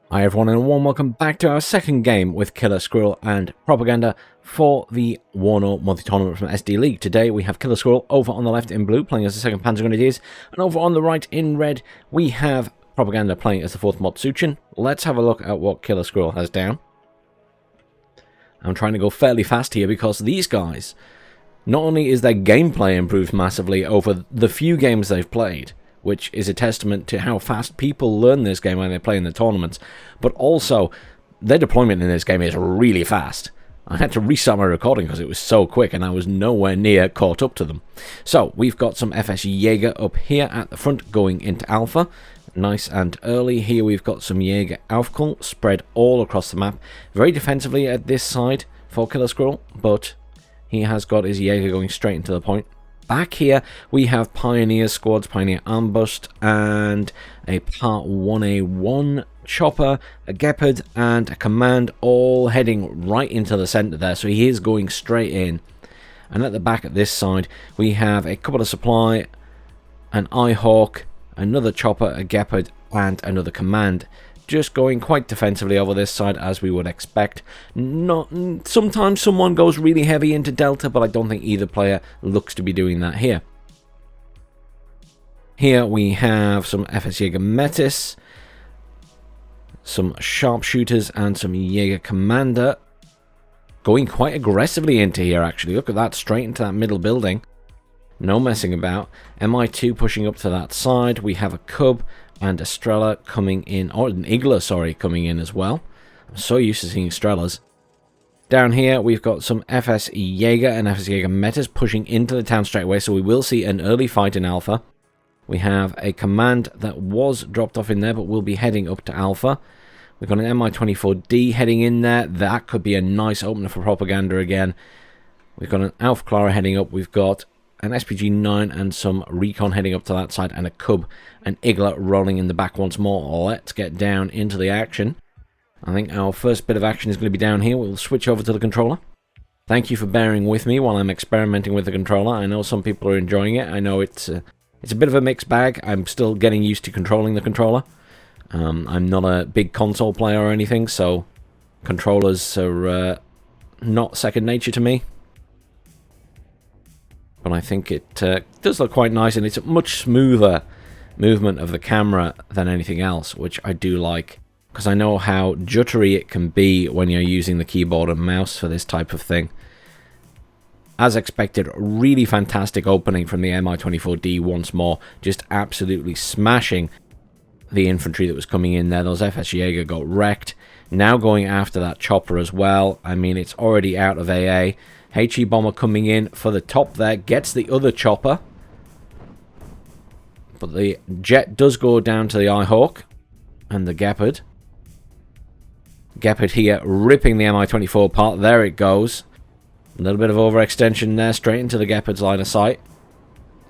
Hi everyone and a warm welcome back to our second game with Killersquirrel and Propaganda for the WARNO multi-tournament from SD League. Today we have Killersquirrel over on the left in blue playing as the second Panzergrenadiers, and over on the right in red we have Propaganda playing as the fourth Motsuchin. Let's have a look at what Killersquirrel has down. I'm trying to go fairly fast here because these guys, not only is their gameplay improved massively over the few games they've played, which is a testament to how fast people learn this game when they play in the tournaments, but also their deployment in this game is really fast. I had to restart my recording because it was so quick and I was nowhere near caught up to them. So we've got some FS Jaeger up here at the front going into Alpha. Nice and early. Here we've got some Jaeger Aufkul spread all across the map. Very defensively at this side for Killersquirrel, but he has got his Jaeger going straight into the point. Back here, we have Pioneer squads, Pioneer Armbust, and a Part 1A1 chopper, a Gepard, and a Command, all heading right into the center there, so he is going straight in. And at the back at this side, we have a couple of supply, an Eyehawk, another chopper, a Gepard, and another Command. Just going quite defensively over this side, as we would expect. Sometimes someone goes really heavy into Delta, but I don't think either player looks to be doing that here. Here we have some FS Jaeger Metis, some Sharpshooters, and some Jaeger Commander. Going quite aggressively into here, actually. Look at that, straight into that middle building. No messing about. MI2 pushing up to that side. We have a Cub and a Strela coming in, or an Igla, sorry, coming in as well. I'm so used to seeing Strelas. Down here, we've got some FS Jaeger and FS Jaeger Metas pushing into the town straight away, so we will see an early fight in Alpha. We have a Command that was dropped off in there, but will be heading up to Alpha. We've got an Mi-24D heading in there. That could be a nice opener for Propaganda again. We've got an Alf Clara heading up. We've got an SPG-9 and some Recon heading up to that side, and a Cub and Igla rolling in the back once more. Let's get down into the action. I think our first bit of action is going to be down here. We'll switch over to the controller. Thank you for bearing with me while I'm experimenting with the controller. I know some people are enjoying it. I know it's a bit of a mixed bag. I'm still getting used to controlling the controller. I'm not a big console player or anything, so controllers are not second nature to me. But I think it does look quite nice, and it's a much smoother movement of the camera than anything else, which I do like, because I know how jittery it can be when you're using the keyboard and mouse for this type of thing. As expected, really fantastic opening from the Mi-24D once more, just absolutely smashing the infantry that was coming in there. Those FS Jaeger got wrecked. Now going after that chopper as well. I mean, it's already out of AA. HE Bomber coming in for the top there, gets the other chopper. But the jet does go down to the Eyehawk and the Gepard. Gepard here ripping the Mi-24 apart. There it goes. A little bit of overextension there, straight into the Gepard's line of sight.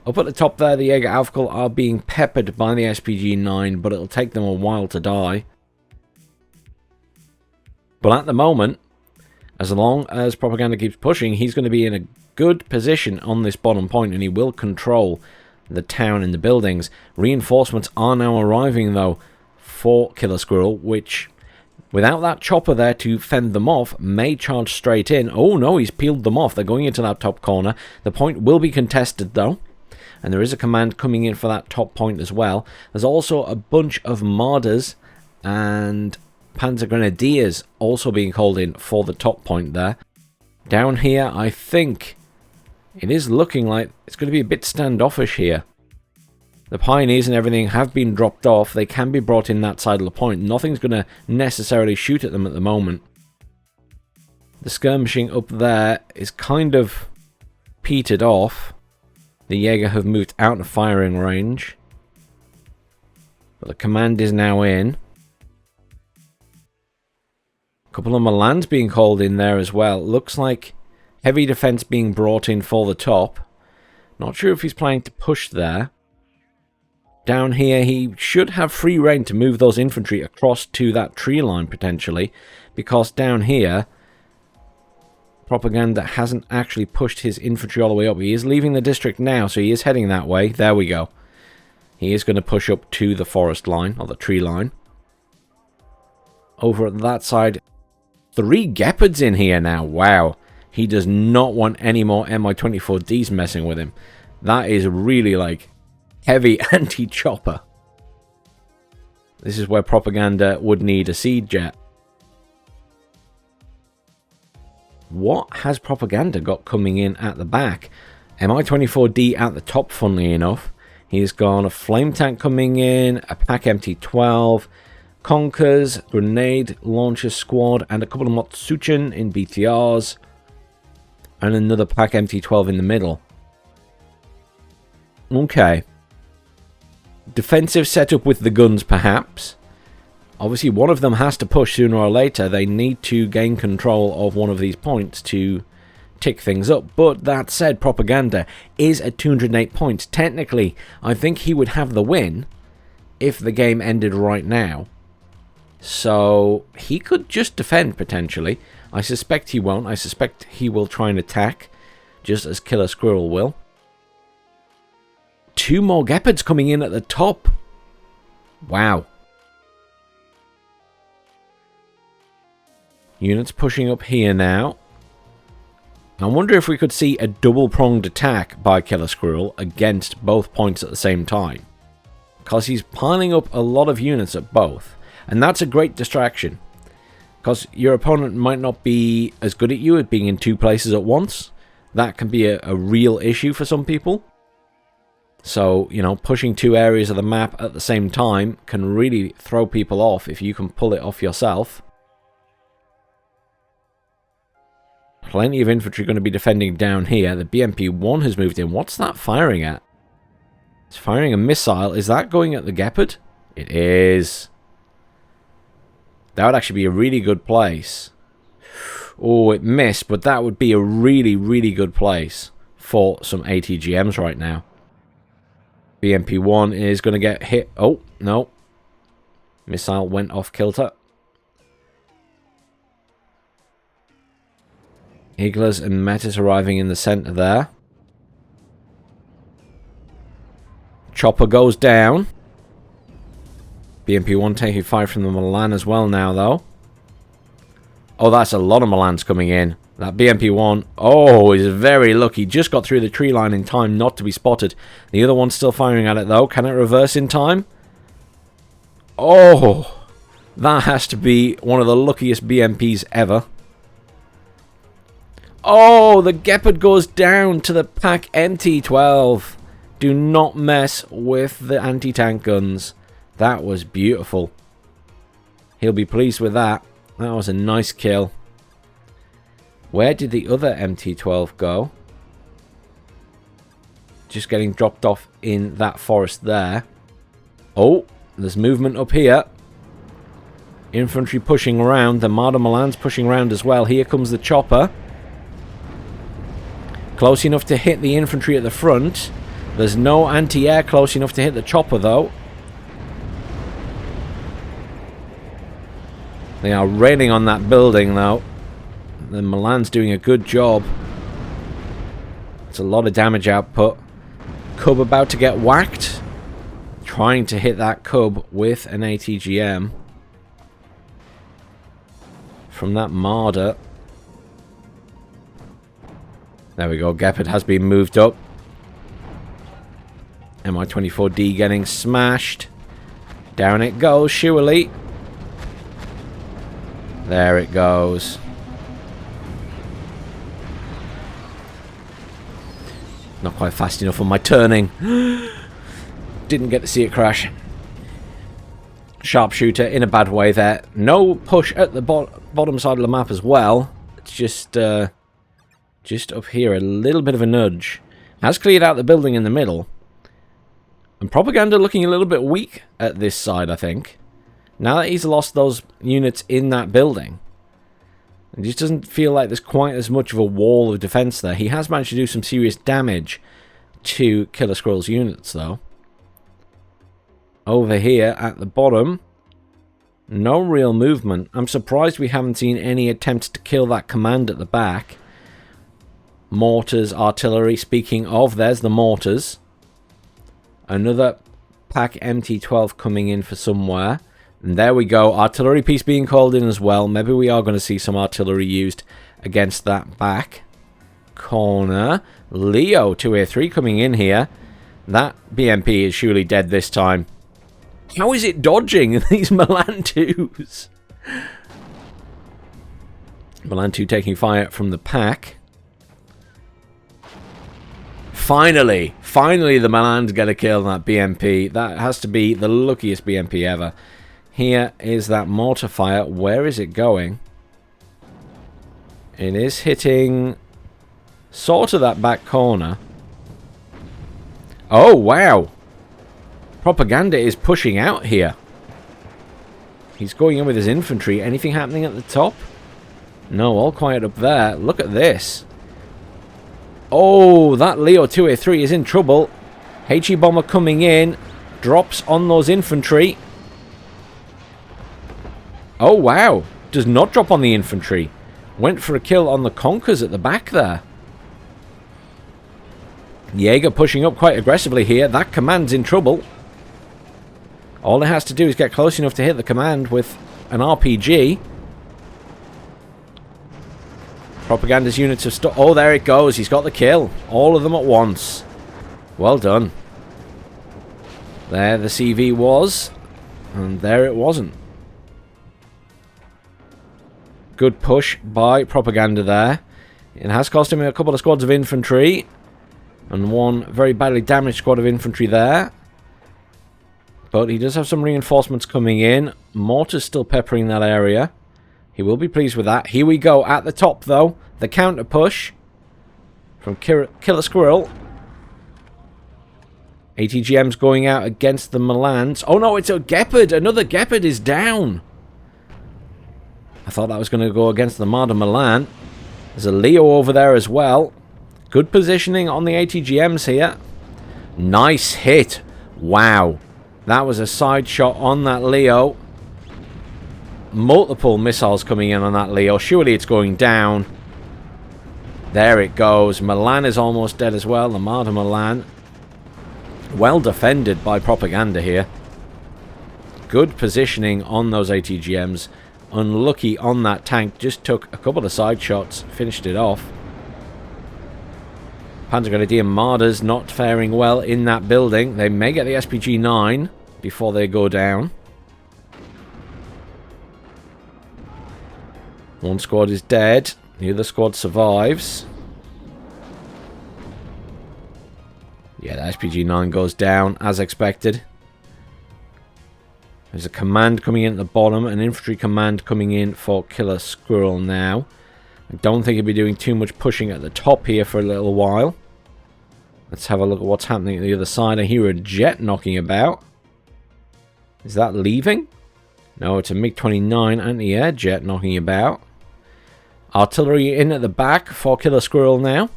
Up at the top there, the Jaeger Aufkul are being peppered by the SPG-9, but it'll take them a while to die. But at the moment, as long as Propaganda keeps pushing, he's going to be in a good position on this bottom point, and he will control the town and the buildings. Reinforcements are now arriving, though, for Killersquirrel, which, without that chopper there to fend them off, may charge straight in. Oh no, he's peeled them off. They're going into that top corner. The point will be contested, though, and there is a Command coming in for that top point as well. There's also a bunch of Marders and Panzergrenadiers also being called in for the top point there. Down here, I think it is looking like it's going to be a bit standoffish here. The Pioneers and everything have been dropped off. They can be brought in that side of the point. Nothing's going to necessarily shoot at them at the moment. The skirmishing up there is kind of petered off. The Jaeger have moved out of firing range. But the Command is now in. Couple of Milans being called in there as well. Looks like heavy defense being brought in for the top. Not sure if he's planning to push there. Down here, he should have free rein to move those infantry across to that tree line potentially, because down here, Propaganda hasn't actually pushed his infantry all the way up. He is leaving the district now, so he is heading that way. There we go. He is going to push up to the forest line, or the tree line. over at that side. 3 Gepards in here now. Wow. He does not want any more Mi-24Ds messing with him. That is really like heavy anti-chopper. This is where Propaganda would need a seed jet. What has Propaganda got coming in at the back? Mi-24D at the top, funnily enough. He's got a flame tank coming in, a Pack MT-12, Conkers, grenade launcher squad, and a couple of Motsuchin in BTRs. And another Pack MT-12 in the middle. Okay. Defensive setup with the guns, perhaps. Obviously, one of them has to push sooner or later. They need to gain control of one of these points to tick things up. But that said, Propaganda is at 208 points. Technically, I think he would have the win if the game ended right now. So, he could just defend, potentially. I suspect he won't. I suspect he will try and attack, just as Killersquirrel will. 2 more Gepards coming in at the top. Wow. Units pushing up here now. I wonder if we could see a double-pronged attack by Killersquirrel against both points at the same time. Because he's piling up a lot of units at both. And that's a great distraction. Because your opponent might not be as good at you at being in 2 places at once. That can be a real issue for some people. So, you know, pushing 2 areas of the map at the same time can really throw people off if you can pull it off yourself. Plenty of infantry going to be defending down here. The BMP-1 has moved in. What's that firing at? It's firing a missile. Is that going at the Gepard? It is. That would actually be a really good place. Oh, it missed, but that would be a really, really good place for some ATGMs right now. BMP-1 is going to get hit. Oh, no. Missile went off kilter. Eaglers and Metis arriving in the center there. Chopper goes down. BMP-1 taking fire from the Milan as well now, though. Oh, that's a lot of Milans coming in. That BMP-1, oh, is very lucky. Just got through the tree line in time not to be spotted. The other one's still firing at it, though. Can it reverse in time? Oh, that has to be one of the luckiest BMPs ever. Oh, the Gepard goes down to the Pack MT-12. Do not mess with the anti-tank guns. That was beautiful. He'll be pleased with that. That was a nice kill. Where did the other MT-12 go? Just getting dropped off in that forest there. Oh, there's movement up here. Infantry pushing around. The Marder Milan's pushing around as well. Here comes the chopper. Close enough to hit the infantry at the front. There's no anti-air close enough to hit the chopper, though. They are raining on that building, though. The Milan's doing a good job. It's a lot of damage output. Cub about to get whacked. Trying to hit that Cub with an ATGM. From that Marder. There we go. Gepard has been moved up. Mi-24D getting smashed. Down it goes, surely. There it goes. Not quite fast enough on my turning. Didn't get to see it crash. Sharpshooter in a bad way there. No push at the bottom side of the map as well. It's just up here, a little bit of a nudge. Has cleared out the building in the middle. And Propaganda looking a little bit weak at this side, I think. Now that he's lost those units in that building, it just doesn't feel like there's quite as much of a wall of defense there. He has managed to do some serious damage to Killersquirrel's units, though. Over here at the bottom, no real movement. I'm surprised we haven't seen any attempts to kill that command at the back. Mortars, artillery. Speaking of, there's the mortars. Another Pack MT-12 coming in for somewhere. And there we go. Artillery piece being called in as well. Maybe we are going to see some artillery used against that back corner. Leo 2A3 coming in here. That BMP is surely dead this time. How is it dodging these Milan 2s? Milan 2 taking fire from the pack. Finally the Milans get a kill on that BMP. That has to be the luckiest BMP ever. Here is that mortar fire. Where is it going? It is hitting sort of that back corner. Oh, wow. Propaganda is pushing out here. He's going in with his infantry. Anything happening at the top? No, all quiet up there. Look at this. Oh, that Leo 2A3 is in trouble. HE bomber coming in. Drops on those infantry. Oh, wow. Does not drop on the infantry. Went for a kill on the Conkers at the back there. Jaeger pushing up quite aggressively here. That command's in trouble. All it has to do is get close enough to hit the command with an RPG. Propaganda's units have stuck. Oh, there it goes. He's got the kill. All of them at once. Well done. There the CV was. And there it wasn't. Good push by Propaganda there. It has cost him a couple of squads of infantry. And one very badly damaged squad of infantry there. But he does have some reinforcements coming in. Mortars still peppering that area. He will be pleased with that. Here we go at the top, though. The counter push from Killersquirrel. ATGM's going out against the Milans. Oh no, it's a Gepard. Another Gepard is down. I thought that was going to go against the Marder Milan. There's a Leo over there as well. Good positioning on the ATGMs here. Nice hit. Wow. That was a side shot on that Leo. Multiple missiles coming in on that Leo. Surely it's going down. There it goes. Milan is almost dead as well. The Marder Milan. Well defended by Propaganda here. Good positioning on those ATGMs. Unlucky on that tank. Just took a couple of side shots. Finished it off. Panzergrenadier Marders not faring well in that building. They may get the SPG-9 before they go down. One squad is dead. The other squad survives. Yeah, the SPG-9 goes down as expected. There's a command coming in at the bottom. An infantry command coming in for Killersquirrel now. I don't think he'll be doing too much pushing at the top here for a little while. Let's have a look at what's happening at the other side. I hear a jet knocking about. Is that leaving? No, it's a MiG-29 anti-air jet knocking about. Artillery in at the back for Killersquirrel now.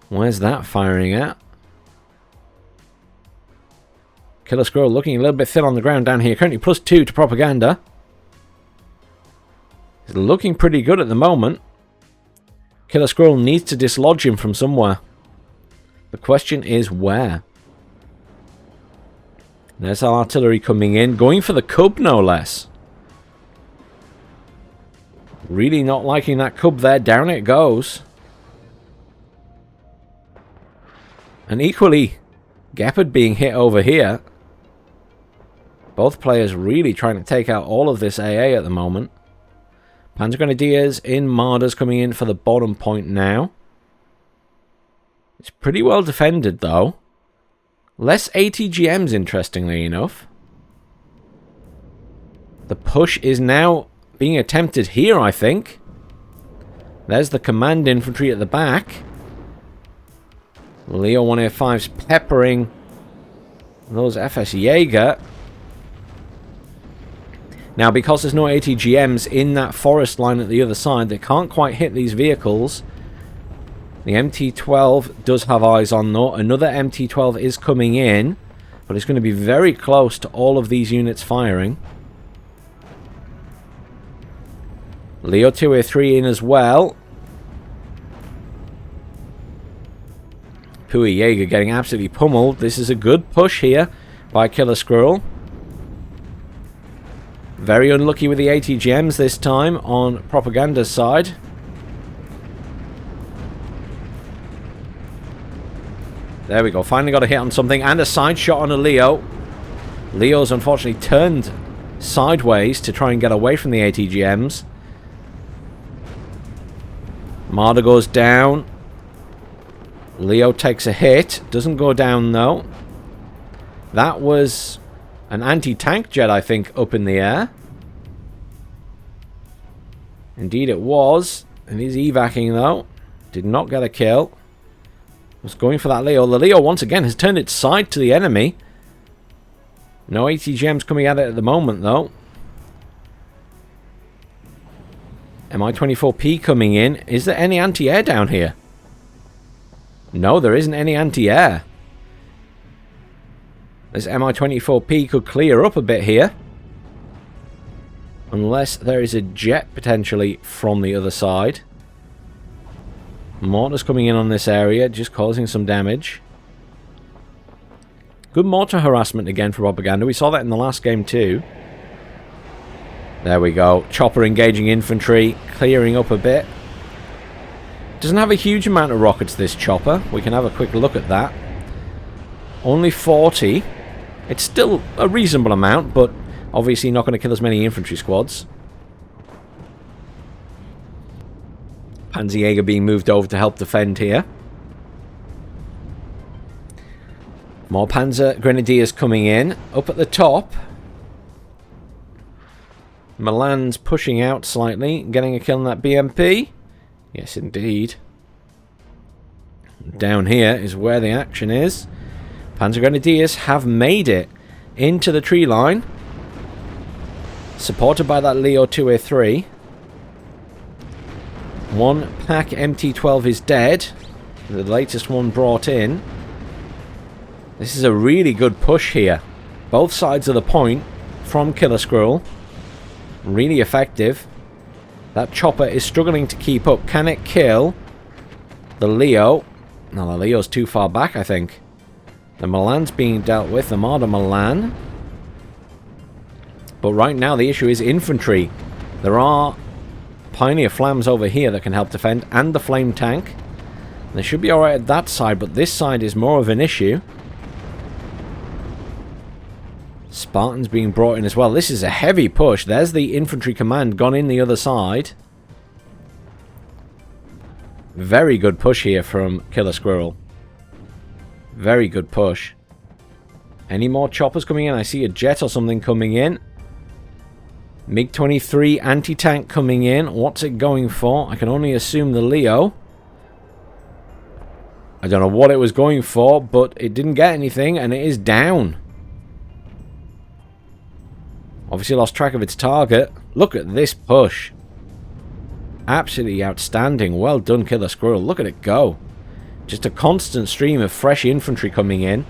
Where's that firing at? Killersquirrel looking a little bit thin on the ground down here. Currently +2 to Propaganda. He's looking pretty good at the moment. Killersquirrel needs to dislodge him from somewhere. The question is where? There's our artillery coming in. Going for the Cub, no less. Really not liking that Cub there. Down it goes. And equally, Gepard being hit over here. Both players really trying to take out all of this AA at the moment. Panzergrenadiers in Marders coming in for the bottom point now. It's pretty well defended though. Less ATGMs, interestingly enough. The push is now being attempted here, I think. There's the command infantry at the back. Leo 1A5's peppering those FS Jaeger. Now, because there's no ATGMs in that forest line at the other side, they can't quite hit these vehicles. The MT-12 does have eyes on, though. Another MT-12 is coming in, but it's going to be very close to all of these units firing. Leo 2A3 in as well. Pui Jaeger getting absolutely pummeled. This is a good push here by Killersquirrel. Very unlucky with the ATGMs this time on Propaganda's side. There we go. Finally got a hit on something and a side shot on a Leo. Leo's unfortunately turned sideways to try and get away from the ATGMs. Marder goes down. Leo takes a hit. Doesn't go down though. That was an anti-tank jet, I think, up in the air. Indeed it was. And he's evacing though. Did not get a kill. Was going for that Leo. The Leo once again has turned its side to the enemy. No ATGMs coming at it at the moment though. Mi-24P coming in. Is there any anti-air down here? No, there isn't any anti-air. This Mi-24P could clear up a bit here. Unless there is a jet potentially from the other side. Mortars coming in on this area, just causing some damage. Good mortar harassment again for Propaganda. We saw that in the last game too. There we go. Chopper engaging infantry, clearing up a bit. Doesn't have a huge amount of rockets, this chopper. We can have a quick look at that. Only 40. It's still a reasonable amount, but obviously not going to kill as many infantry squads. Panzerjäger being moved over to help defend here. More Panzergrenadiers coming in. Up at the top. Milan's pushing out slightly, getting a kill on that BMP. Yes, indeed. Down here is where the action is. Panzergrenadiers have made it into the tree line. Supported by that Leo 2A3. One pack MT-12 is dead. The latest one brought in. This is a really good push here. Both sides of the point from Killersquirrel. Really effective. That chopper is struggling to keep up. Can it kill the Leo? No, the Leo's too far back, I think. The Milan's being dealt with. The Marder Milan. But right now the issue is infantry. There are Pioneer Flams over here that can help defend. And the flame tank. They should be alright at that side, but this side is more of an issue. Spartans being brought in as well. This is a heavy push. There's the infantry command gone in the other side. Very good push here from Killersquirrel. Very good push. Any more choppers coming in? I see a jet or something coming in. MiG-23 anti-tank coming in. What's it going for? I can only assume the Leo. I don't know what it was going for, but it didn't get anything, and it is down. Obviously lost track of its target. Look at this push. Absolutely outstanding. Well done, Killersquirrel. Look at it go. Just a constant stream of fresh infantry coming in.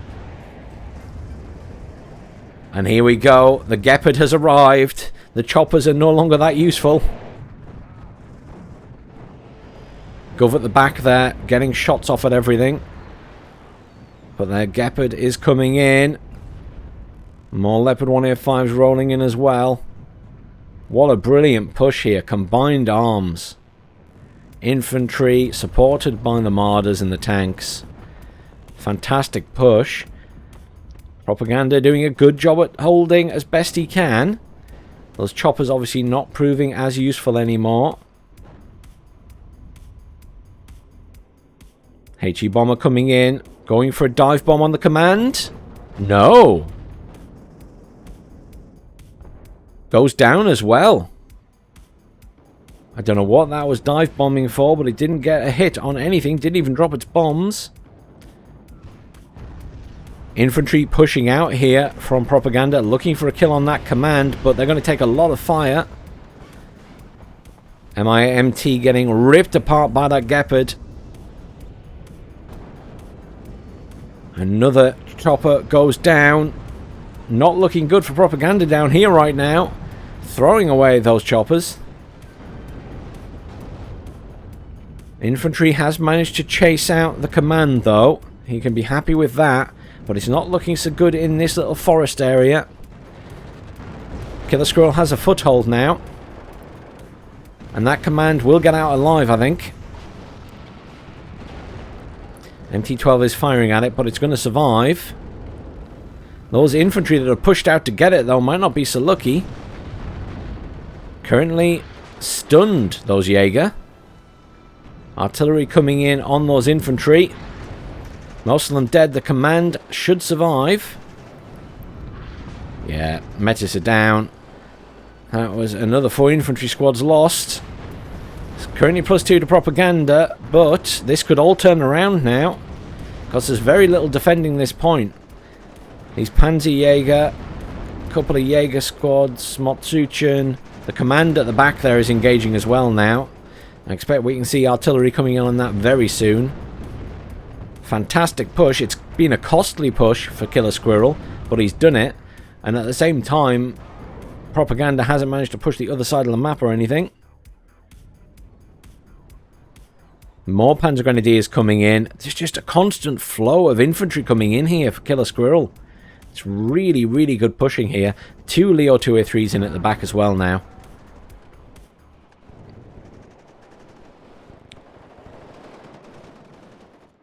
And here we go. The Gepard has arrived. The choppers are no longer that useful. Gov at the back there. Getting shots off at everything. But their Gepard is coming in. More Leopard 1A5s rolling in as well. What a brilliant push here. Combined arms. Infantry supported by the Marders and the tanks. Fantastic push. Propaganda doing a good job at holding as best he can. Those choppers obviously not proving as useful anymore. HE bomber coming in. Going for a dive bomb on the command. No. Goes down as well. I don't know what that was dive bombing for, but it didn't get a hit on anything. Didn't even drop its bombs. Infantry pushing out here from Propaganda, looking for a kill on that command, but they're going to take a lot of fire. MIMT getting ripped apart by that Gepard. Another chopper goes down. Not looking good for Propaganda down here right now. Throwing away those choppers. Infantry has managed to chase out the command though. He can be happy with that. But it's not looking so good in this little forest area. Killersquirrel has a foothold now. And that command will get out alive, I think. MT-12 is firing at it, but it's going to survive. Those infantry that are pushed out to get it, though, might not be so lucky. Currently stunned, those Jaeger. Artillery coming in on those infantry. Most of them dead. The command should survive. Yeah, Metis are down. That was another 4 infantry squads lost. It's currently +2 to propaganda, but this could all turn around now, because there's very little defending this point. These Panzer Jaeger, a couple of Jaeger squads, Motsuchen. The command at the back there is engaging as well now. I expect we can see artillery coming in on that very soon. Fantastic push. It's been a costly push for Killersquirrel, but he's done it. And at the same time, Propaganda hasn't managed to push the other side of the map or anything. More Panzergrenadiers coming in. There's just a constant flow of infantry coming in here for Killersquirrel. It's really, really good pushing here. 2 Leo 2A3s in at the back as well now.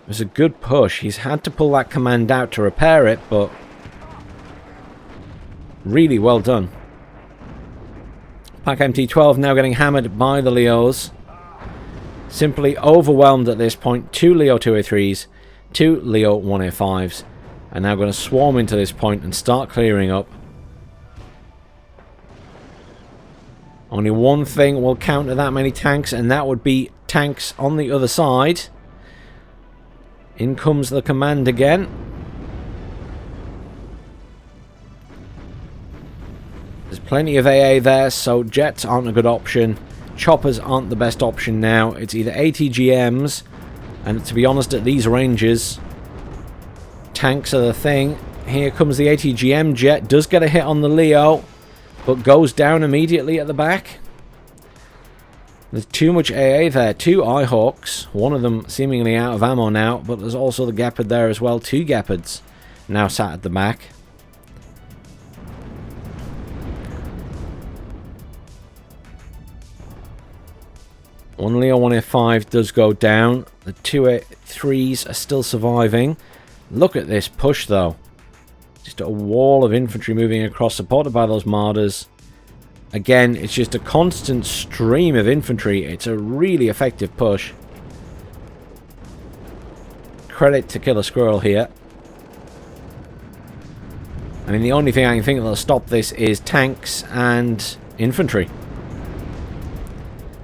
It was a good push. He's had to pull that command out to repair it, but really well done. Pack MT-12 now getting hammered by the Leos. Simply overwhelmed at this point. 2 Leo 2A3s, 2 Leo 1A5s. And now going to swarm into this point and start clearing up. Only one thing will counter that many tanks, and that would be tanks on the other side. In comes the command again. There's plenty of AA there, so jets aren't a good option. Choppers aren't the best option now. It's either ATGMs, and to be honest, at these ranges, tanks are the thing. Here comes the ATGM jet. Does get a hit on the Leo, but goes down immediately at the back. There's too much AA there. 2 Eyehawks. One of them seemingly out of ammo now, but there's also the Gepard there as well. 2 Gepards now sat at the back. One Leo 1A5 does go down. The 2A3s are still surviving. Look at this push, though. Just a wall of infantry moving across, supported by those Marders. Again, it's just a constant stream of infantry. It's a really effective push. Credit to Killersquirrel here. I mean, the only thing I can think that'll stop this is tanks and infantry.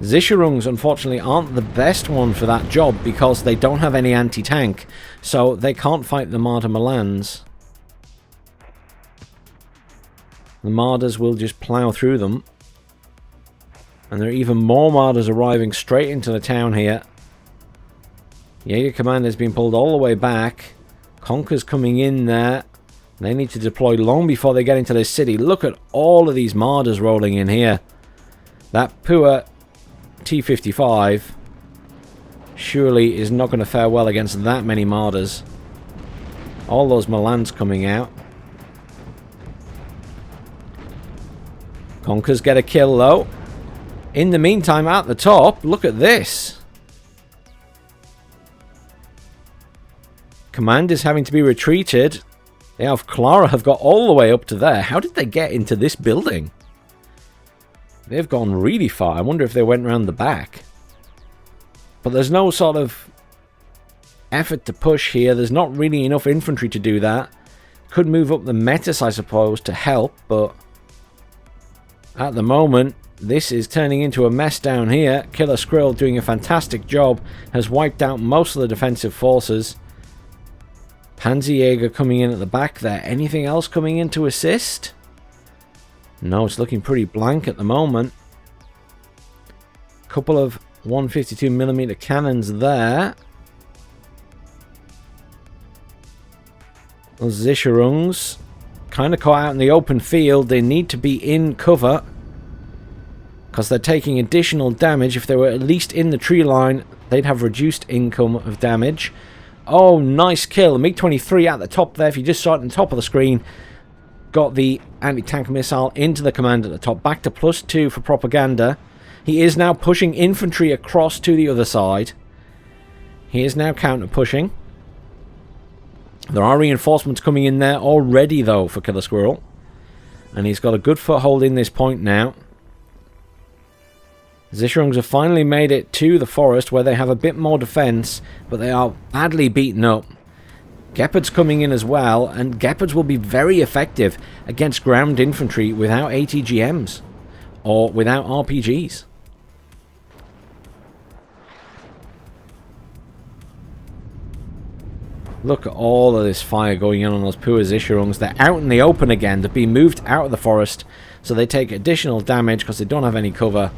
Sicherungs, unfortunately, aren't the best one for that job because they don't have any anti-tank, so they can't fight the Marder Milans. The Marders will just plough through them. And there are even more Marders arriving straight into the town here. Jaeger Command has been pulled all the way back. Conker's coming in there. They need to deploy long before they get into this city. Look at all of these Marders rolling in here. That poor T-55 surely is not going to fare well against that many Marders. All those Milans coming out. Conkers get a kill though. In the meantime, at the top, look at this. Command is having to be retreated. They have Clara have got all the way up to there. How did they get into this building? They've gone really far. I wonder if they went around the back. But there's no sort of effort to push here. There's not really enough infantry to do that. Could move up the Metis, I suppose, to help, but at the moment, this is turning into a mess down here. Killersquirrel doing a fantastic job. Has wiped out most of the defensive forces. Panzerjäger coming in at the back there. Anything else coming in to assist? No, it's looking pretty blank at the moment. Couple of 152mm cannons there. Those Sicherungs kind of caught out in the open field. They need to be in cover because they're taking additional damage. If they were at least in the tree line, they'd have reduced income of damage. Oh, nice kill. MiG-23 at the top there. If you just saw it on the top of the screen, got the anti-tank missile into the command at the top. Back to +2 for Propaganda. He is now pushing infantry across to the other side. He is now counter-pushing. There are reinforcements coming in there already, though, for Killersquirrel. And he's got a good foothold in this point now. Zishrungs have finally made it to the forest, where they have a bit more defense, but they are badly beaten up. Gepards coming in as well, and Gepards will be very effective against ground infantry without ATGMs or without RPGs. Look at all of this fire going on those poor Zishrungs. They're out in the open again. They've been moved out of the forest, so they take additional damage because they don't have any cover.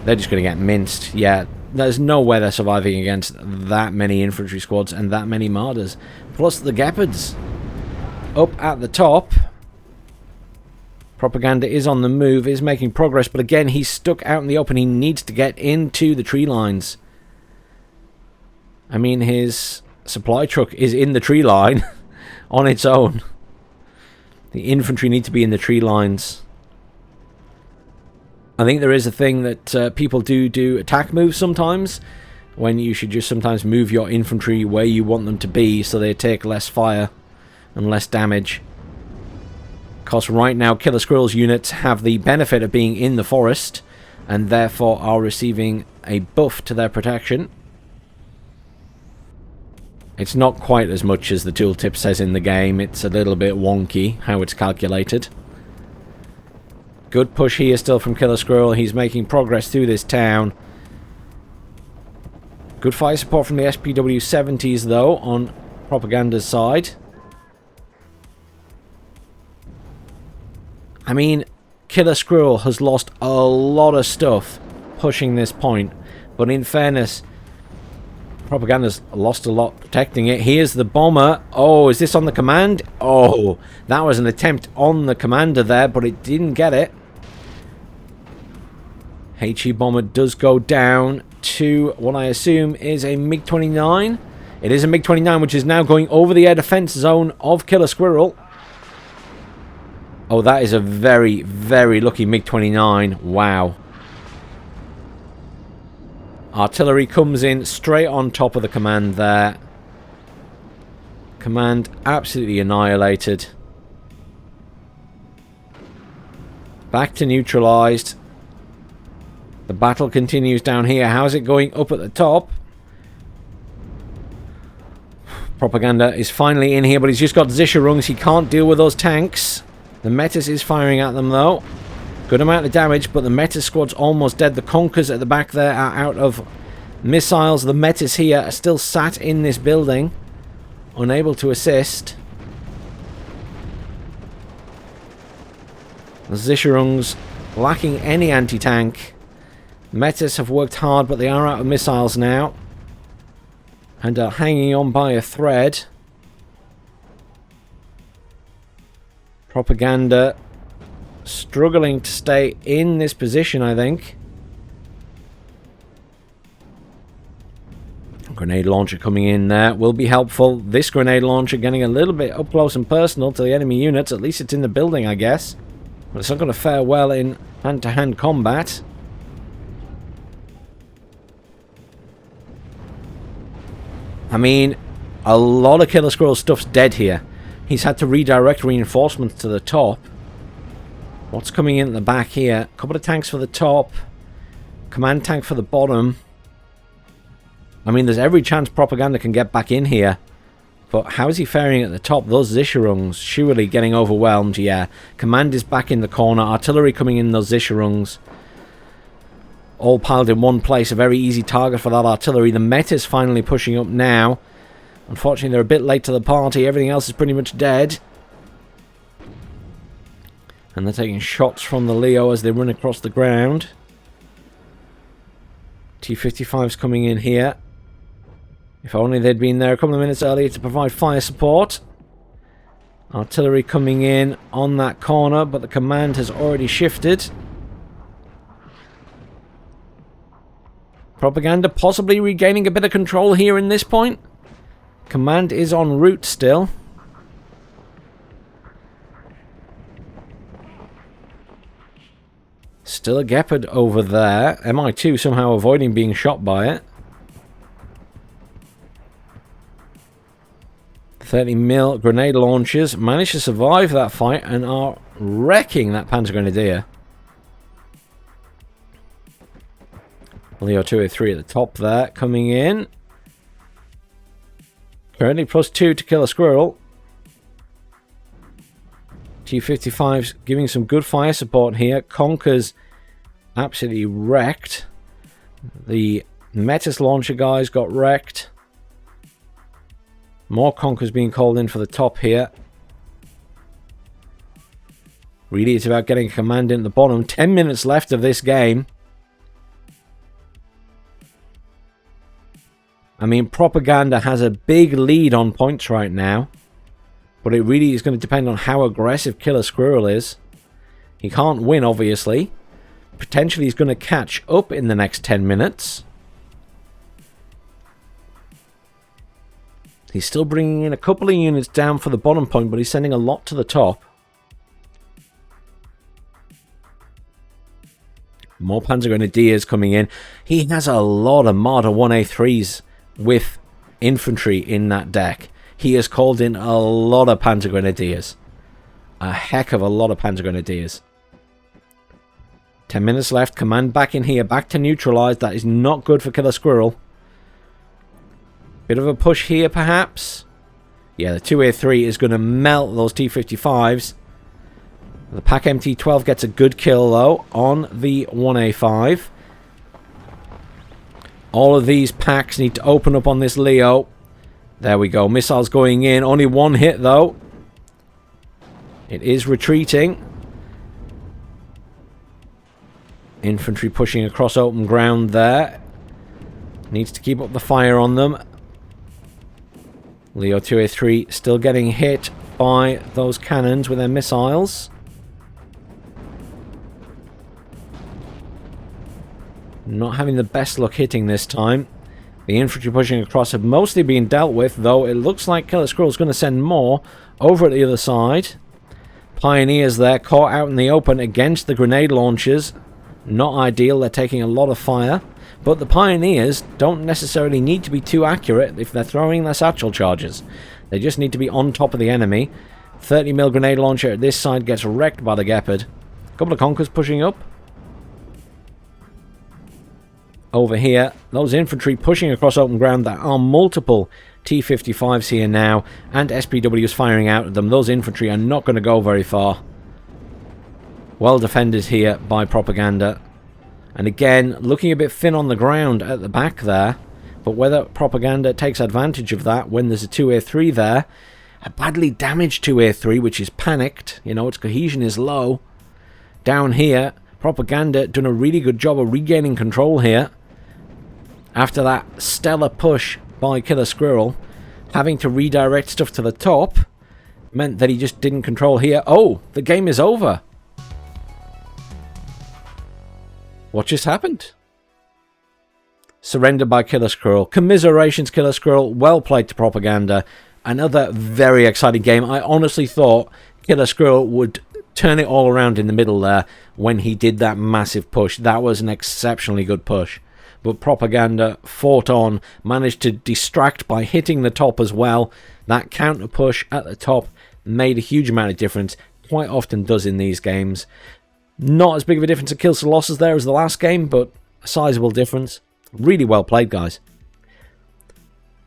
They're just going to get minced. Yeah, there's no way they're surviving against that many infantry squads and that many Martyrs. Plus the Gepards up at the top. Propaganda is on the move, is making progress, but again, he's stuck out in the open. He needs to get into the tree lines. I mean, his supply truck is in the tree line on its own. The infantry need to be in the tree lines. I think there is a thing that people do attack moves sometimes, when you should just sometimes move your infantry where you want them to be so they take less fire and less damage. Because right now Killersquirrel's units have the benefit of being in the forest and therefore are receiving a buff to their protection. It's not quite as much as the tooltip says in the game. It's a little bit wonky how it's calculated. Good push here still from Killersquirrel. He's making progress through this town. Good fire support from the SPW-70s though on Propaganda's side. I mean, Killersquirrel has lost a lot of stuff pushing this point, but in fairness, Propaganda's lost a lot protecting it. Here's the bomber. Oh, is this on the command? Oh, that was an attempt on the commander there, but it didn't get it. HE bomber does go down to what I assume is a MiG-29. It is a MiG-29, which is now going over the air defense zone of Killersquirrel. Oh, that is a very, very lucky MiG-29. Wow. Artillery comes in straight on top of the command there. Command absolutely annihilated. Back to neutralized. The battle continues down here. How's it going up at the top? Propaganda is finally in here, but he's just got Zishrungs. He can't deal with those tanks. The Metis is firing at them though. Good amount of damage, but the Metis squad's almost dead. The Conkers at the back there are out of missiles. The Metis here are still sat in this building, unable to assist. The Zishrungs lacking any anti-tank. Metis have worked hard, but they are out of missiles now and are hanging on by a thread. Propaganda struggling to stay in this position, I think. Grenade launcher coming in there will be helpful. This grenade launcher getting a little bit up close and personal to the enemy units. At least it's in the building, I guess. But it's not going to fare well in hand-to-hand combat. I mean, a lot of Killersquirrel stuff's dead here. He's had to redirect reinforcements to the top. What's coming in at the back here? A couple of tanks for the top. Command tank for the bottom. I mean, there's every chance Propaganda can get back in here. But how is he faring at the top? Those Zishrungs surely getting overwhelmed. Yeah. Command is back in the corner. Artillery coming in those Zishrungs. All piled in one place. A very easy target for that artillery. The Meta's finally pushing up now. Unfortunately, they're a bit late to the party. Everything else is pretty much dead. And they're taking shots from the Leo as they run across the ground. T-55's coming in here. If only they'd been there a couple of minutes earlier to provide fire support. Artillery coming in on that corner, but the command has already shifted. Propaganda possibly regaining a bit of control here in this point. Command is en route still. Still a Gepard over there. MI2 somehow avoiding being shot by it. 30mm grenade launchers managed to survive that fight and are wrecking that Panzergrenadier. Leo 203 at the top there, coming in. Currently +2 to Killersquirrel. T-55's giving some good fire support here. Conker's absolutely wrecked. The Metis launcher guys got wrecked. More Conker's being called in for the top here. Really, it's about getting a command in at the bottom. 10 minutes left of this game. I mean, Propaganda has a big lead on points right now. But it really is going to depend on how aggressive Killersquirrel is. He can't win, obviously. Potentially he's going to catch up in the next 10 minutes. He's still bringing in a couple of units down for the bottom point, but he's sending a lot to the top. More Panzergrenadiers coming in. He has a lot of Marder 1A3s with infantry in that deck. He has called in a lot of Panzergrenadiers. A heck of a lot of Panzergrenadiers. 10 minutes left. Command back in here. Back to neutralize. That is not good for Killersquirrel. Bit of a push here, perhaps. Yeah, the 2A3 is going to melt those T-55s. The Pack MT-12 gets a good kill, though, on the 1A5. All of these packs need to open up on this Leo. There we go. Missiles going in. Only one hit, though. It is retreating. Infantry pushing across open ground there. Needs to keep up the fire on them. Leo 2A3 still getting hit by those cannons with their missiles. Not having the best luck hitting this time. The infantry pushing across have mostly been dealt with, though it looks like Killersquirrel is going to send more over at the other side. Pioneers there caught out in the open against the grenade launchers. Not ideal, they're taking a lot of fire. But the Pioneers don't necessarily need to be too accurate if they're throwing their satchel charges. They just need to be on top of the enemy. 30mm grenade launcher at this side gets wrecked by the Gepard. A couple of Conkers pushing up. Over here, those infantry pushing across open ground. There are multiple T-55s here now, and SPWs firing out at them. Those infantry are not going to go very far. Well defended here by Propaganda. And again, looking a bit thin on the ground at the back there. But whether Propaganda takes advantage of that when there's a 2A3 there. A badly damaged 2A3, which is panicked. You know, its cohesion is low. Down here, Propaganda done a really good job of regaining control here. After that stellar push by Killersquirrel, having to redirect stuff to the top meant that he just didn't control here. Oh, the game is over. What just happened? Surrender by Killersquirrel. Commiserations, Killersquirrel. Well played to Propaganda. Another very exciting game. I honestly thought Killersquirrel would turn it all around in the middle there when he did that massive push. That was an exceptionally good push. But Propaganda fought on, managed to distract by hitting the top as well. That counter push at the top made a huge amount of difference. Quite often does in these games. Not as big of a difference of kills to losses there as the last game, but a sizable difference. Really well played, guys.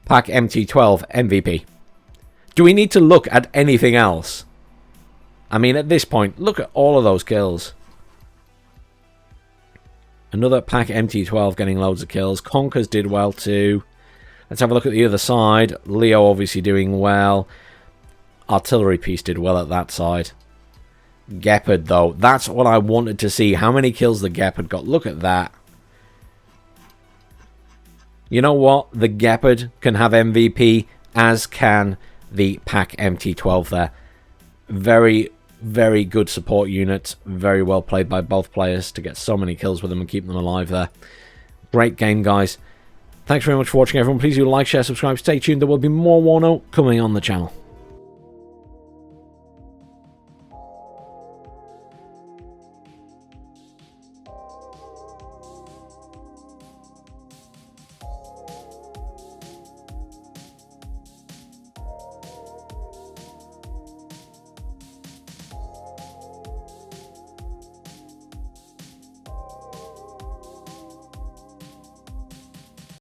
Pack MT-12 MVP. Do we need to look at anything else? I mean, at this point, look at all of those kills. Another Pack MT-12 getting loads of kills. Conkers did well too. Let's have a look at the other side. Leo obviously doing well. Artillery piece did well at that side. Gepard, though. That's what I wanted to see. How many kills the Gepard got. Look at that. You know what? The Gepard can have MVP, as can the Pack MT-12 there. Very, very good support units. Very well played by both players to get so many kills with them and keep them alive there. Great game, guys. Thanks very much for watching, everyone. Please do like, share, subscribe. Stay tuned. There will be more WARNO coming on the channel.